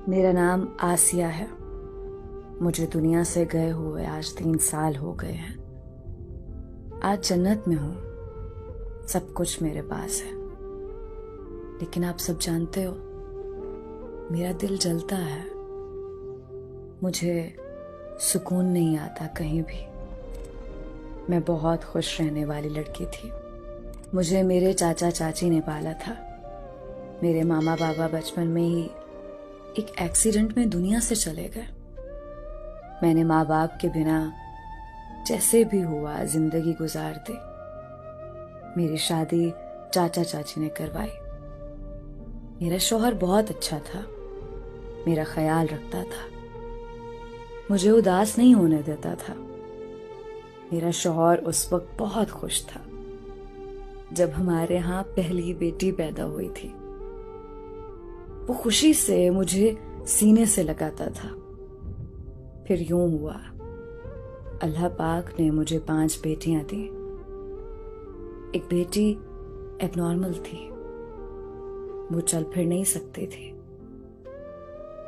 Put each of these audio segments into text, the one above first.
मेरा नाम आसिया है। मुझे दुनिया से गए हुए आज 3 साल हो गए हैं। आज जन्नत में हूँ, सब कुछ मेरे पास है। लेकिन आप सब जानते हो, मेरा दिल जलता है। मुझे सुकून नहीं आता कहीं भी। मैं बहुत खुश रहने वाली लड़की थी। मुझे मेरे चाचा चाची ने पाला था। मेरे मामा बाबा बचपन में ही एक एक्सीडेंट में दुनिया से चले गए। मैंने माँ बाप के बिना जैसे भी हुआ जिंदगी गुजार दी। मेरी शादी चाचा चाची ने करवाई। मेरा शौहर बहुत अच्छा था, मेरा ख्याल रखता था, मुझे उदास नहीं होने देता था। मेरा शौहर उस वक्त बहुत खुश था जब हमारे यहाँ पहली बेटी पैदा हुई थी। वो खुशी से मुझे सीने से लगाता था। फिर यूं हुआ, अल्लाह पाक ने मुझे 5 बेटियां दी। एक बेटी एबनॉर्मल थी, वो चल फिर नहीं सकती थी।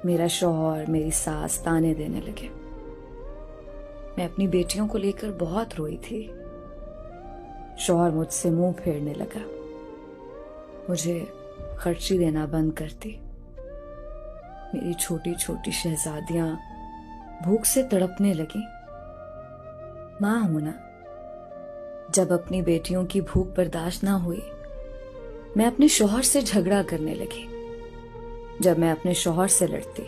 मेरा शौहर मेरी सास ताने देने लगे। मैं अपनी बेटियों को लेकर बहुत रोई थी। शौहर मुझसे मुंह फेरने लगा, मुझे खर्ची देना बंद कर दी। मेरी छोटी छोटी शहजादियां भूख से तड़पने लगी। मां हूं ना, जब अपनी बेटियों की भूख बर्दाश्त ना हुई, मैं अपने शौहर से झगड़ा करने लगी। जब मैं अपने शौहर से लड़ती,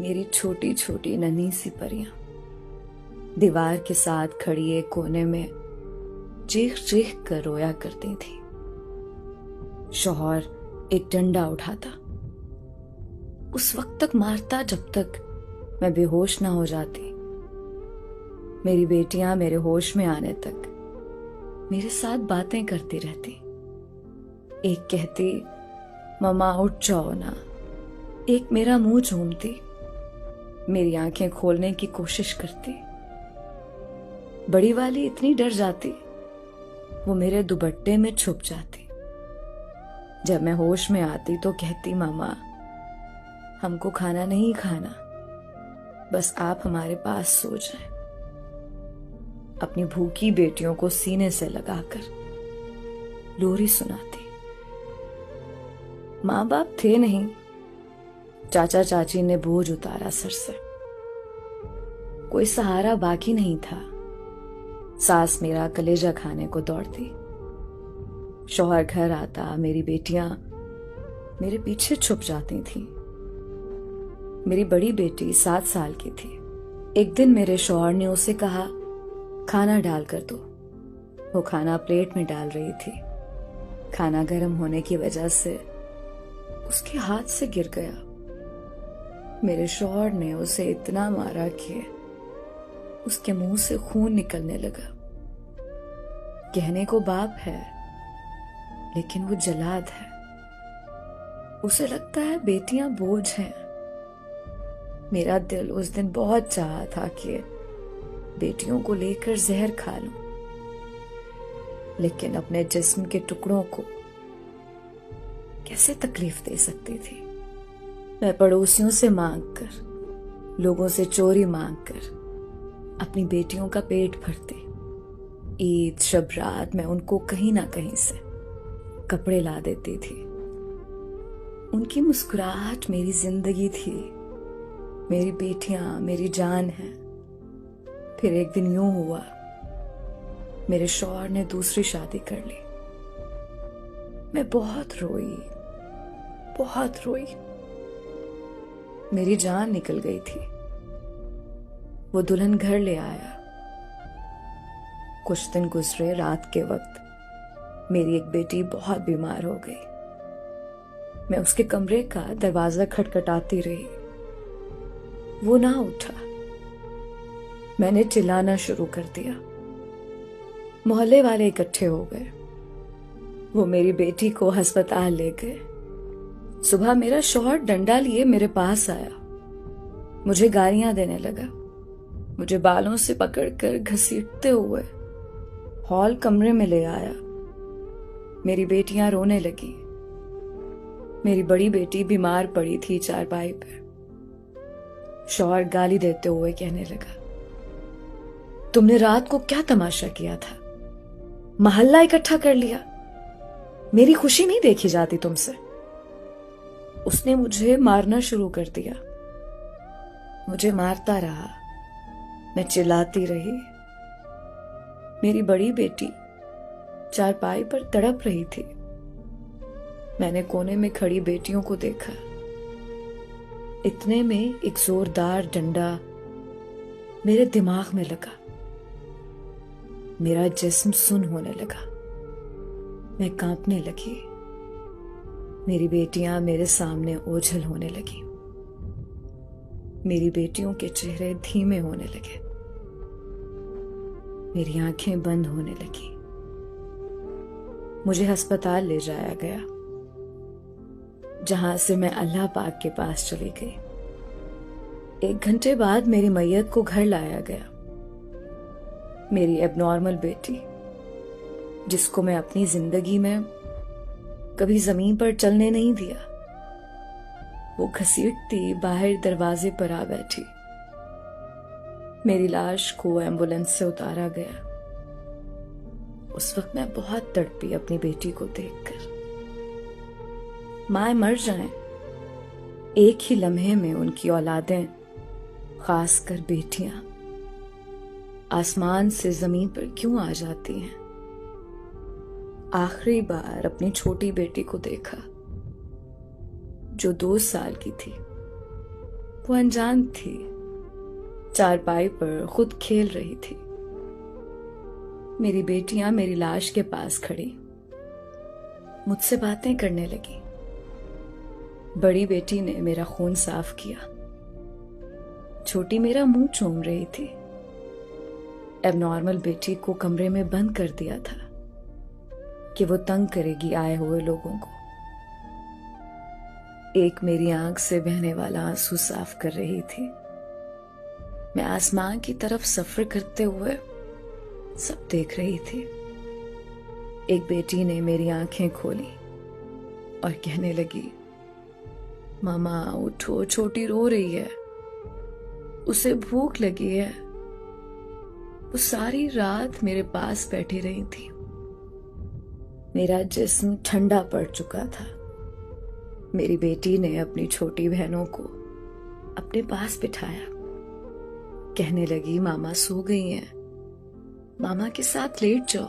मेरी छोटी छोटी नन्ही सी परियां दीवार के साथ खड़ी एक कोने में चीख चीख कर रोया करती थी। शौहर एक डंडा उठाता, उस वक्त तक मारता जब तक मैं बेहोश ना हो जाती। मेरी बेटियां मेरे होश में आने तक मेरे साथ बातें करती रहती। एक कहती, मम्मा उठ जाओ ना। एक मेरा मुंह चूमती, मेरी आंखें खोलने की कोशिश करती। बड़ी वाली इतनी डर जाती, वो मेरे दुपट्टे में छुप जाती। जब मैं होश में आती तो कहती, मामा हमको खाना नहीं खाना, बस आप हमारे पास सो जाएं। अपनी भूखी बेटियों को सीने से लगाकर लोरी सुनाती। माँ बाप थे नहीं, चाचा चाची ने बोझ उतारा सर से। कोई सहारा बाकी नहीं था। सास मेरा कलेजा खाने को दौड़ती। शौहर घर आता, मेरी बेटियां मेरे पीछे छुप जाती थीं। मेरी बड़ी बेटी 7 साल की थी। एक दिन मेरे शौहर ने उसे कहा, खाना डाल कर दो। वो खाना प्लेट में डाल रही थी। खाना गर्म होने की वजह से उसके हाथ से गिर गया। मेरे शौहर ने उसे इतना मारा कि उसके मुंह से खून निकलने लगा। कहने को बाप है, लेकिन वो जलाद है। उसे लगता है बेटियां बोझ हैं। मेरा दिल उस दिन बहुत चाहा था कि बेटियों को लेकर जहर खा लूं, लेकिन अपने जिस्म के टुकड़ों को कैसे तकलीफ दे सकती थी। मैं पड़ोसियों से मांगकर, लोगों से चोरी मांगकर अपनी बेटियों का पेट भरती। ईद शब रात मैं उनको कहीं ना कहीं से कपड़े ला देती थी। उनकी मुस्कुराहट मेरी जिंदगी थी। मेरी बेटियां मेरी जान है। फिर एक दिन यूं हुआ, मेरे शौहर ने दूसरी शादी कर ली। मैं बहुत रोई, बहुत रोई। मेरी जान निकल गई थी। वो दुल्हन घर ले आया। कुछ दिन गुजरे, रात के वक्त मेरी एक बेटी बहुत बीमार हो गई। मैं उसके कमरे का दरवाजा खटखटाती रही, वो ना उठा। मैंने चिल्लाना शुरू कर दिया। मोहल्ले वाले इकट्ठे हो गए। वो मेरी बेटी को अस्पताल ले गए। सुबह मेरा शौहर डंडा लिए मेरे पास आया, मुझे गालियां देने लगा। मुझे बालों से पकड़कर घसीटते हुए हॉल कमरे में ले आया। मेरी बेटियां रोने लगी। मेरी बड़ी बेटी बीमार पड़ी थी चारपाई पर। शौहर गाली देते हुए कहने लगा, तुमने रात को क्या तमाशा किया था? मोहल्ला इकट्ठा कर लिया। मेरी खुशी नहीं देखी जाती तुमसे। उसने मुझे मारना शुरू कर दिया। मुझे मारता रहा। मैं चिल्लाती रही। मेरी बड़ी बेटी चारपाई पर तड़प रही थी। मैंने कोने में खड़ी बेटियों को देखा। इतने में एक जोरदार डंडा मेरे दिमाग में लगा। मेरा जिस्म सुन्न होने लगा। मैं कांपने लगी। मेरी बेटियां मेरे सामने ओझल होने लगी। मेरी बेटियों के चेहरे धीमे होने लगे। मेरी आंखें बंद होने लगी। मुझे अस्पताल ले जाया गया, जहां से मैं अल्लाह पाक के पास चली गई। 1 घंटे बाद मेरी मैयत को घर लाया गया। मेरी एबनॉर्मल बेटी, जिसको मैं अपनी जिंदगी में कभी जमीन पर चलने नहीं दिया, वो घसीटती बाहर दरवाजे पर आ बैठी। मेरी लाश को एम्बुलेंस से उतारा गया। उस वक्त मैं बहुत तड़पी अपनी बेटी को देखकर। माए मर जाएं, एक ही लम्हे में उनकी औलादें, खासकर बेटियां, आसमान से जमीन पर क्यों आ जाती हैं। आखिरी बार अपनी छोटी बेटी को देखा, जो 2 साल की थी। वो अनजान थी, चारपाई पर खुद खेल रही थी। मेरी बेटियां मेरी लाश के पास खड़ी मुझसे बातें करने लगी। बड़ी बेटी ने मेरा खून साफ किया। छोटी मेरा मुंह चूम रही थी। एबनॉर्मल बेटी को कमरे में बंद कर दिया था कि वो तंग करेगी आए हुए लोगों को। एक मेरी आंख से बहने वाला आंसू साफ कर रही थी। मैं आसमान की तरफ सफर करते हुए सब देख रही थी। एक बेटी ने मेरी आंखें खोली और कहने लगी, मामा उठो, छोटी रो रही है, उसे भूख लगी है। वो सारी रात मेरे पास बैठी रही थी। मेरा जिस्म ठंडा पड़ चुका था। मेरी बेटी ने अपनी छोटी बहनों को अपने पास बिठाया। कहने लगी, मामा सो गई हैं, मामा के साथ लेट जाओ।